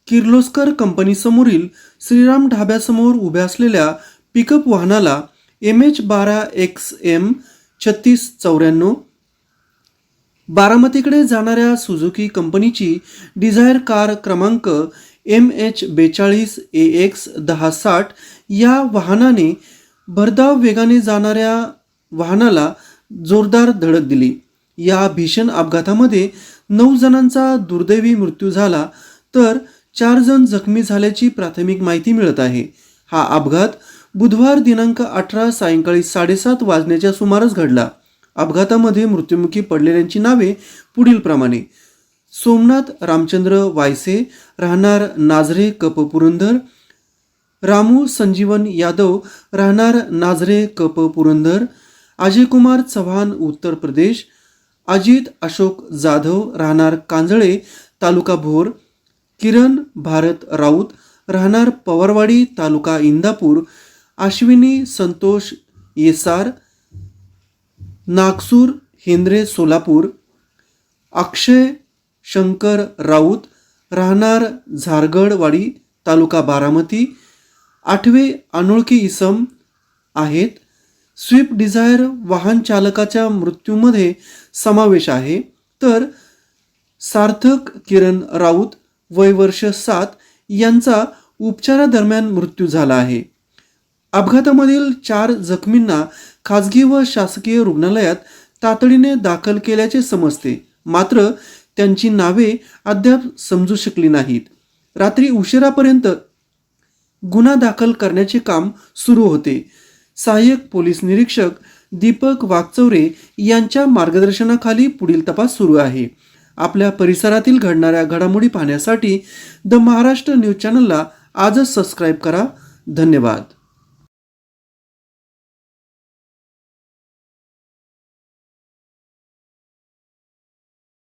किर्लोस्कर कंपनीसमोरील श्रीराम ढाब्यासमोर उभ्या असलेल्या पिकअप वाहनाला MH12XM 3694 बारामतीकडे जाणाऱ्या सुझुकी कंपनीची डिझायर कार क्रमांक MH42AX 1060 या वाहनाने भरधाव वेगाने जाणाऱ्या वाहनाला जोरदार धडक दिली। या भीषण अपघातामध्ये 9 जणांचा दुर्दैवी मृत्यू झाला तर 4 जण जखमी झाल्याची प्राथमिक माहिती मिळत आहे। हा अपघात बुधवार दिनांक 18 सायंकाळी 7:30 वाजण्याच्या सुमारास घडला। अपघातामध्ये मृत्युमुखी पडलेल्यांची नावे पुढील प्रमाणे: सोमनाथ रामचंद्र वायसे, राहणार नाझरे कप पुरंदर; रामू संजीवन यादव, राहणार नाझरे कप पुरंदर; अजय कुमार चव्हाण, उत्तर प्रदेश; अजित अशोक जाधव, राहणार कांजळे, तालुका भोर; किरण भारत राऊत, राहणार पवारवाडी, तालुका इंदापूर; अश्विनी संतोष येसार, नागसूर हेंद्रे, सोलापूर; अक्षय शंकर राऊत, राहणार झारगडवाडी, तालुका बारामती. 8 अनोळखी इसम आहेत. स्विफ्ट डिझायर वाहन चालकाच्या मृत्यूमध्ये समावेश आहे तर सार्थक किरण राऊत, वय वर्ष 7 यांचा उपचारादरम्यान मृत्यू झाला आहे. अपघातामधील 4 जखमींना खासगी व शासकीय रुग्णालयात तातडीने दाखल केल्याचे समजते, मात्र त्यांची नावे अद्याप समजू शकली नाहीत. रात्री उशिरापर्यंत गुन्हा दाखल करण्याचे काम सुरू होते. सहाय्यक पोलीस निरीक्षक दीपक वागचौरे यांच्या मार्गदर्शनाखाली पुढील तपास सुरू आहे. आपल्या परिसरातील घडणाऱ्या घडामोडी पाहण्यासाठी द महाराष्ट्र न्यूज चॅनलला आजच सबस्क्राईब करा. धन्यवाद.